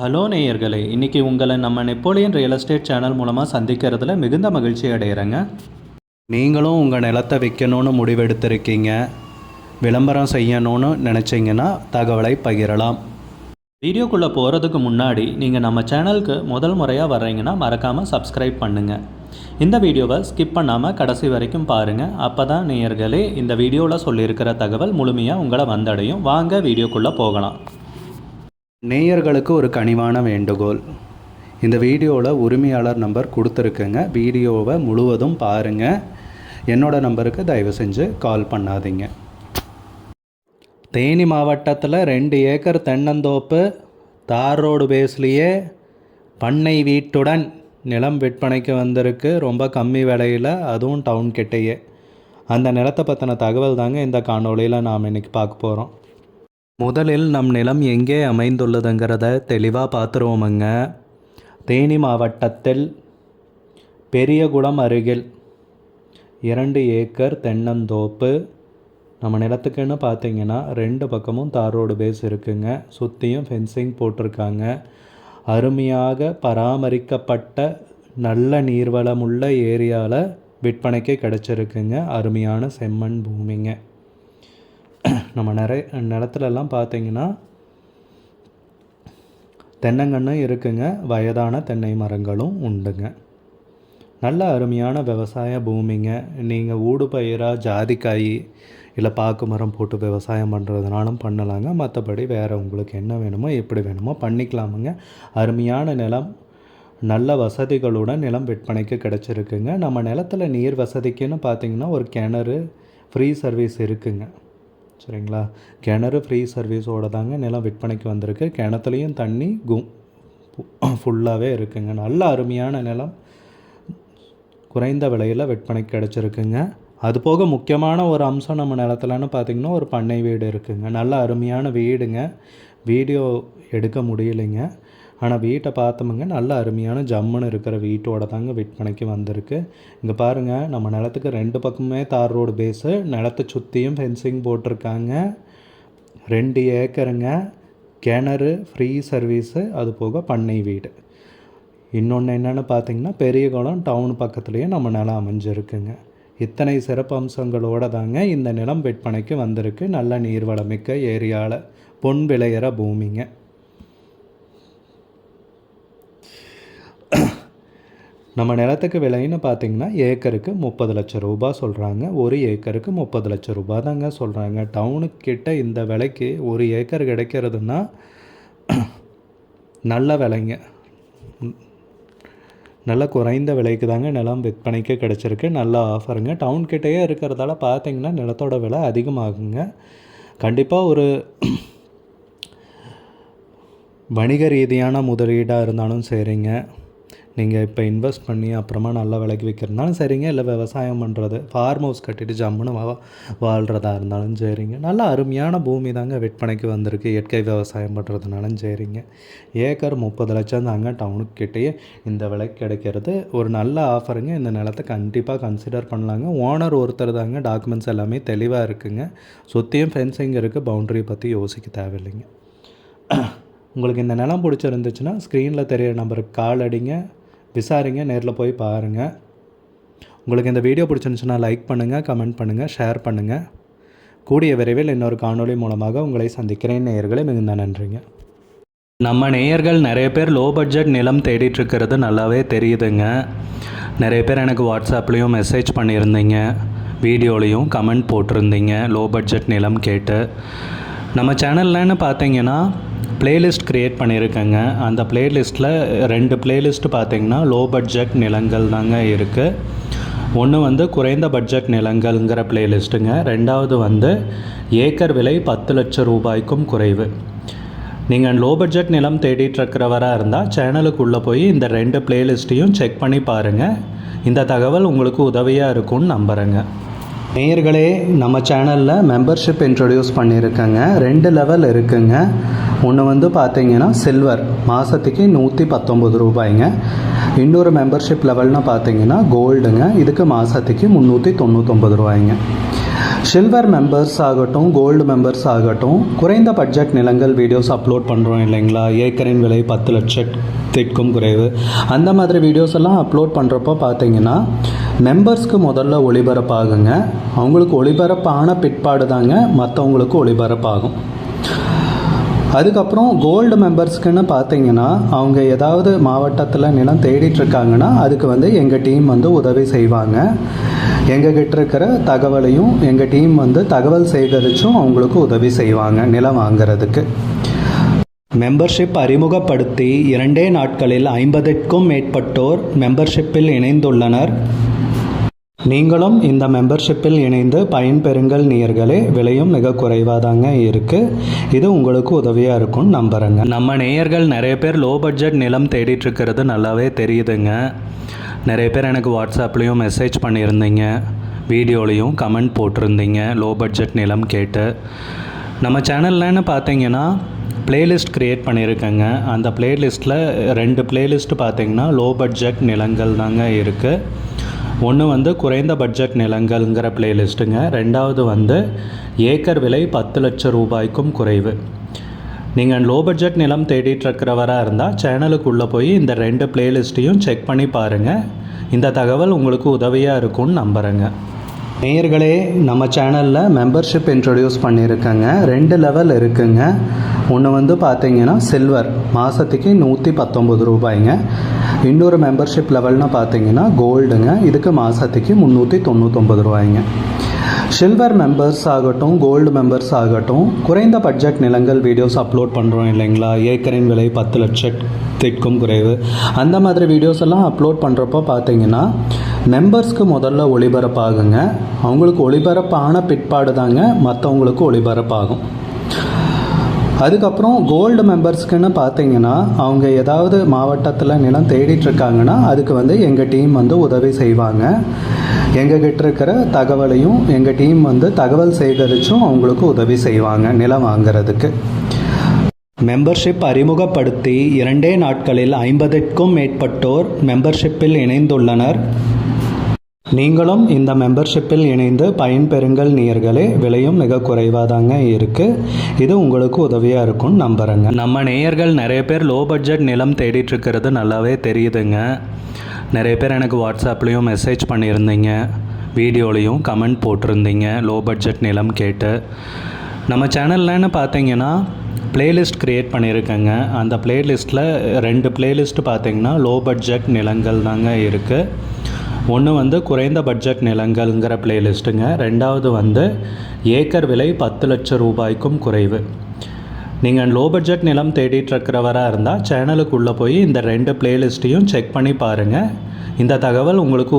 Hello நேயர்களே, இன்றைக்கி உங்களை நம்ம நெப்போலியன் ரியல் எஸ்டேட் சேனல் மூலமாக சந்திக்கிறதுல மிகுந்த மகிழ்ச்சி அடைகிறேங்க. நீங்களும் உங்கள் நிலத்தை விற்கணும்னு முடிவெடுத்திருக்கீங்க, விளம்பரம் செய்யணும்னு நினச்சிங்கன்னா தகவலை பகிரலாம். வீடியோக்குள்ளே போகிறதுக்கு முன்னாடி நீங்கள் நம்ம சேனலுக்கு முதல் முறையாக வர்றீங்கன்னா மறக்காமல் சப்ஸ்கிரைப் பண்ணுங்கள். இந்த வீடியோவை ஸ்கிப் பண்ணாமல் கடைசி வரைக்கும் பாருங்கள். அப்போ தான் நேயர்களே இந்த வீடியோவில் சொல்லியிருக்கிற தகவல் முழுமையாக உங்களை வந்தடையும். வாங்க வீடியோக்குள்ளே போகலாம். நேயர்களுக்கு ஒரு கனிவான வேண்டுகோள், இந்த வீடியோவில் உரிமையாளர் நம்பர் கொடுத்துருக்குங்க. வீடியோவை முழுவதும் பாருங்கள். என்னோடய நம்பருக்கு தயவு செஞ்சு கால் பண்ணாதீங்க. தேனி மாவட்டத்தில் 2 ஏக்கர் தென்னந்தோப்பு தார் ரோடு பேஸ்லேயே பண்ணை வீட்டுடன் நிலம் விற்பனைக்கு வந்திருக்கு. ரொம்ப கம்மி விலையில், அதுவும் டவுன் கிட்டேயே. அந்த நிலத்தை பற்றின தகவல் தாங்க இந்த காணொளியில் நாம் இன்றைக்கி பார்க்க போகிறோம். முதலில் நம் நிலம் எங்கே அமைந்துள்ளதுங்கிறத தெளிவாக பார்த்துருவோமுங்க. தேனி மாவட்டத்தில் பெரியகுளம் அருகில் 2 ஏக்கர் தென்னந்தோப்பு. நம்ம நிலத்துக்குன்னு பார்த்தீங்கன்னா 2 பக்கமும் தார் ரோடு பேஸ் இருக்குங்க. சுற்றியும் ஃபென்சிங் போட்டிருக்காங்க. அருமையாக பராமரிக்கப்பட்ட நல்ல நீர்வளமுள்ள ஏரியாவில் விற்பனைக்கு கிடச்சிருக்குங்க. அருமையான செம்மண் பூமிங்க. நம்ம நிலத்துலலாம் பார்த்திங்கன்னா தென்னங்கன்றும் இருக்குங்க, வயதான தென்னை மரங்களும் உண்டுங்க. நல்ல அருமையான விவசாய பூமிங்க. நீங்கள் ஊடு பயிராக ஜாதிக்காய் இல்லை பாக்கு மரம் போட்டு விவசாயம் பண்ணுறதுனாலும் பண்ணலாங்க. மற்றபடி வேறு உங்களுக்கு என்ன வேணுமோ எப்படி வேணுமோ பண்ணிக்கலாமுங்க. அருமையான நிலம், நல்ல வசதிகளுடன் நிலம் விற்பனைக்கு கிடச்சிருக்குங்க. நம்ம நிலத்தில் நீர் வசதிக்குன்னு பார்த்திங்கன்னா ஒரு கிணறு ஃப்ரீ சர்வீஸ் இருக்குங்க. சரிங்களா, கிணறு ஃப்ரீ சர்வீஸோடு தாங்க நிலம் விற்பனைக்கு வந்திருக்கு. கிணத்துலேயும் தண்ணி ஃபுல்லாகவே இருக்குங்க. நல்ல அருமையான நிலம், குறைந்த விலையில் விற்பனைக்கு கிடச்சிருக்குங்க. அதுபோக முக்கியமான ஒரு அம்சம் நம்ம நிலத்துலன்னு பார்த்திங்கன்னா ஒரு பண்ணை வீடு இருக்குங்க. நல்ல அருமையான வீடுங்க. வீடியோ எடுக்க முடியலைங்க, ஆனால் வீட்டை பார்த்தோமுங்க. நல்ல அருமையான ஜம்முன்னு இருக்கிற வீட்டோட தாங்க விற்பனைக்கு வந்திருக்கு. இங்கே பாருங்கள், நம்ம நிலத்துக்கு 2 பக்கமுமே தார் ரோடு பேஸு, நிலத்தை சுற்றியும் ஃபென்சிங் போட்டிருக்காங்க. 2 ஏக்கருங்க, கிணறு ஃப்ரீ சர்வீஸு, அது போக பண்ணை வீடு. இன்னொன்று என்னென்னு பார்த்திங்கன்னா பெரியகுளம் டவுன் பக்கத்துலேயே நம்ம நிலம் அமைஞ்சிருக்குங்க. இத்தனை சிறப்பு அம்சங்களோடு தாங்க இந்த நிலம் விற்பனைக்கு வந்திருக்கு. நல்ல நீர்வளமிக்க ஏரியாவில் பொன் விளையிற பூமிங்க. நம்ம நிலத்துக்கு விலைன்னு பார்த்திங்கன்னா ஏக்கருக்கு 30 லட்சம் ரூபா சொல்கிறாங்க. 1 ஏக்கருக்கு 30 லட்சம் ரூபா தாங்க சொல்கிறாங்க. டவுனுக்கிட்ட இந்த விலைக்கு 1 ஏக்கர் கிடைக்கிறதுனா நல்ல விலைங்க. நல்ல குறைந்த விலைக்கு தாங்க நிலம் விற்பனைக்கு கிடச்சிருக்கு. நல்ல ஆஃபருங்க. டவுன்கிட்டேயே இருக்கிறதால பார்த்திங்கன்னா நிலத்தோட விலை அதிகமாகுங்க. கண்டிப்பாக ஒரு வணிக ரீதியான முதலீடாக இருந்தாலும் சரிங்க, நீங்கள் இப்போ இன்வெஸ்ட் பண்ணி அப்புறமா நல்ல விலைக்கு விற்கிறதுனாலும் சரிங்க, இல்லை விவசாயம் பண்ணுறது, ஃபார்ம் ஹவுஸ் கட்டிட்டு ஜம்முன்னு வாழ்கிறதா இருந்தாலும் சரிங்க. நல்ல அருமையான பூமி தாங்க விற்பனைக்கு வந்திருக்கு. இயற்கை விவசாயம் பண்ணுறதுனாலும் சரிங்க. ஏக்கர் 30 லட்சம் தாங்க டவுனுக்கு கிட்டேயே இந்த விலைக்கு கிடைக்கிறது. ஒரு நல்ல ஆஃபருங்க. இந்த நிலத்தை கண்டிப்பாக கன்சிடர் பண்ணலாங்க. ஓனர் ஒருத்தர் தாங்க. டாக்குமெண்ட்ஸ் எல்லாமே தெளிவாக இருக்குங்க. சுற்றியும் ஃபென்சிங் இருக்குது. பவுண்ட்ரி பற்றி யோசிக்க தேவையில்லைங்க. உங்களுக்கு இந்த நிலம் பிடிச்சிருந்துச்சுன்னா ஸ்க்ரீனில் தெரியிற நம்பருக்கு கால் அடிங்க, விசாரிங்க, நேரில் போய் பாருங்கள். உங்களுக்கு இந்த வீடியோ பிடிச்சிருந்துச்சுன்னா லைக் பண்ணுங்கள், கமெண்ட் பண்ணுங்கள், ஷேர் பண்ணுங்கள். கூடிய விரைவில் இன்னொரு காணொளி மூலமாக உங்களை சந்திக்கிறேன். நேயர்களே, மிகுந்த நன்றிங்க. நம்ம நேயர்கள் நிறைய பேர் லோ பட்ஜெட் நிலம் தேடிட்டுருக்கிறது நல்லாவே தெரியுதுங்க. நிறைய பேர் எனக்கு வாட்ஸ்அப்லேயும் மெசேஜ் பண்ணியிருந்தீங்க, வீடியோலையும் கமெண்ட் போட்டிருந்தீங்க லோ பட்ஜெட் நிலம் கேட்டு. நம்ம சேனல்லன்னு பார்த்தீங்கன்னா பிளேலிஸ்ட் க்ரியேட் பண்ணியிருக்கேங்க. அந்த பிளேலிஸ்ட்டில் 2 பிளேலிஸ்ட்டு பார்த்திங்கன்னா லோ பட்ஜெட் நிலங்கள் தாங்க இருக்குது. ஒன்று வந்து குறைந்த பட்ஜெட் நிலங்கள்ங்கிற பிளேலிஸ்ட்டுங்க. 2வது வந்து ஏக்கர் விலை 10 லட்சம் ரூபாய்க்கும் குறைவு. நீங்கள் லோ பட்ஜெட் நிலம் தேடிட்டுருக்கிறவராக இருந்தால் சேனலுக்குள்ளே போய் இந்த 2 பிளேலிஸ்ட்டையும் செக் பண்ணி பாருங்கள். இந்த தகவல் உங்களுக்கு உதவியாக இருக்கும்னு நம்புகிறேங்க. நேயர்களே, நம்ம சேனலில் மெம்பர்ஷிப் இன்ட்ரடியூஸ் பண்ணியிருக்கேங்க. 2 லெவல் இருக்குங்க. ஒன்று வந்து பார்த்திங்கன்னா சில்வர், மாதத்துக்கு 119 ரூபாய்ங்க. இன்னொரு மெம்பர்ஷிப் லெவல்னு பார்த்திங்கன்னா கோல்டுங்க. இதுக்கு மாதத்துக்கு 399 ரூபாய்ங்க. சில்வர் மெம்பர்ஸ் ஆகட்டும், கோல்டு மெம்பர்ஸ் ஆகட்டும், குறைந்த பட்ஜெட் நிலங்கள் வீடியோஸ் அப்லோட் பண்ணுறோம் இல்லைங்களா, ஏக்கரின் விலை 10 லட்சத்திற்கும் குறைவு, அந்த மாதிரி வீடியோஸ் எல்லாம் அப்லோட் பண்ணுறப்போ பார்த்தீங்கன்னா மெம்பர்ஸ்க்கு முதல்ல ஒளிபரப்பாகுங்க. அவங்களுக்கு ஒளிபரப்பான பிற்பாடு தாங்க மற்றவங்களுக்கு ஒளிபரப்பாகும். அதுக்கப்புறம் கோல்டு மெம்பர்ஸ்க்குன்னு பார்த்தீங்கன்னா அவங்க ஏதாவது மாவட்டத்தில் நிலம் தேடிட்டுருக்காங்கன்னா அதுக்கு எங்கள் டீம் உதவி செய்வாங்க. எங்ககிட்ட இருக்கிற தகவலையும் எங்கள் டீம் தகவல் சேகரித்தும் அவங்களுக்கு உதவி செய்வாங்க நிலம் வாங்கிறதுக்கு. மெம்பர்ஷிப் அறிமுகப்படுத்தி 2 நாட்களில் 50க்கும் மேற்பட்டோர் மெம்பர்ஷிப்பில் இணைந்துள்ளனர். நீங்களும் இந்த மெம்பர்ஷிப்பில் இணைந்து பயன்பெறுங்கள் நேயர்களே. விலையும் மிக குறைவாக தாங்க இருக்குது. இது உங்களுக்கு உதவியாக இருக்கும்னு நம்புகிறேங்க. நம்ம நேயர்கள் நிறைய பேர் லோ பட்ஜெட் நிலம் தேடிட்டுருக்கிறது நல்லாவே தெரியுதுங்க. நிறைய பேர் எனக்கு வாட்ஸ்அப்லேயும் மெசேஜ் பண்ணியிருந்தீங்க, வீடியோலையும் கமெண்ட் போட்டிருந்தீங்க லோ பட்ஜெட் நிலம் கேட்டு. நம்ம சேனல்லன்னு பார்த்தீங்கன்னா பிளேலிஸ்ட் க்ரியேட் பண்ணியிருக்கேங்க. அந்த பிளேலிஸ்ட்டில் 2 பிளேலிஸ்ட் பார்த்தீங்கன்னா லோ பட்ஜெட் நிலங்கள் தாங்க இருக்குது. ஒன்று குறைந்த பட்ஜெட் நிலங்கள்ங்கிற பிளேலிஸ்ட்டுங்க. 2வது ஏக்கர் விலை 10 லட்சம் ரூபாய்க்கும் குறைவு. நீங்கள் லோ பட்ஜெட் நிலம் தேடிட்டுருக்கிறவராக இருந்தால் சேனலுக்குள்ளே போய் இந்த 2 பிளேலிஸ்ட்டையும் செக் பண்ணி பாருங்கள். இந்த தகவல் உங்களுக்கு உதவியாக இருக்கும்னு நம்புகிறேங்க. நேயர்களே, நம்ம சேனலில் மெம்பர்ஷிப் இன்ட்ரடியூஸ் பண்ணியிருக்கேங்க. 2 லெவல் இருக்குங்க. ஒன்று பார்த்தீங்கன்னா சில்வர், மாதத்துக்கு 119 ரூபாய்ங்க. இன்னொரு மெம்பர்ஷிப் லெவல்னு பார்த்தீங்கன்னா கோல்டுங்க. இதுக்கு மாதத்துக்கு 399 ரூபாய்ங்க. சில்வர் மெம்பர்ஸ் ஆகட்டும், கோல்டு மெம்பர்ஸ் ஆகட்டும், குறைந்த பட்ஜெட் நிலங்கள் வீடியோஸ் அப்லோட் பண்ணுறோம் இல்லைங்களா, ஏக்கரின் விலை 10 லட்சத்திற்கும் குறைவு, அந்த மாதிரி வீடியோஸ் எல்லாம் அப்லோட் பண்ணுறப்போ பார்த்தீங்கன்னா மெம்பர்ஸ்க்கு முதல்ல ஒளிபரப்பாகுங்க. அவங்களுக்கு ஒளிபரப்பான பிற்பாடு தாங்க மற்றவங்களுக்கு ஒளிபரப்பாகும். அதுக்கப்புறம் கோல்டு மெம்பர்ஸ்க்குன்னு பார்த்தீங்கன்னா அவங்க ஏதாவது மாவட்டத்தில் நிலம் தேடிட்டுருக்காங்கன்னா அதுக்கு எங்கள் டீம் உதவி செய்வாங்க. எங்ககிட்ட இருக்கிற தகவலையும் எங்கள் டீம் தகவல் சேகரித்தும் அவங்களுக்கு உதவி செய்வாங்க நிலம் வாங்கிறதுக்கு. மெம்பர்ஷிப் அறிமுகப்படுத்தி 2 நாட்களில் 50க்கும் மேற்பட்டோர் மெம்பர்ஷிப்பில் இணைந்துள்ளனர். நீங்களும் இந்த மெம்பர்ஷிப்பில் இணைந்து பயன்பெறுங்கள் நேயர்களே. விலையும் மிக குறைவாக தாங்க இருக்குது. இது உங்களுக்கு உதவியாக இருக்கும்னு நம்புகிறேங்க. நம்ம நேயர்கள் நிறைய பேர் லோ பட்ஜெட் நிலம் தேடிட்டுருக்கிறது நல்லாவே தெரியுதுங்க. நிறைய பேர் எனக்கு வாட்ஸ்அப்லேயும் மெசேஜ் பண்ணியிருந்தீங்க, வீடியோலையும் கமெண்ட் போட்டிருந்தீங்க லோ பட்ஜெட் நிலம் கேட்டு. நம்ம சேனல்லன்னு பார்த்தீங்கன்னா பிளேலிஸ்ட் க்ரியேட் பண்ணியிருக்கேங்க. அந்த பிளேலிஸ்ட்டில் 2 பிளேலிஸ்ட் பார்த்தீங்கன்னா லோ பட்ஜெட் நிலங்கள் தாங்க இருக்குது. ஒன்று குறைந்த பட்ஜெட் நிலங்கள்ங்கிற பிளேலிஸ்ட்டுங்க. 2வது ஏக்கர் விலை 10 லட்சம் ரூபாய்க்கும் குறைவு. நீங்கள் லோ பட்ஜெட் நிலம் தேடிட்டுருக்கிறவராக இருந்தால் சேனலுக்குள்ளே போய் இந்த 2 பிளேலிஸ்ட்டையும் செக் பண்ணி பாருங்கள். இந்த தகவல் உங்களுக்கு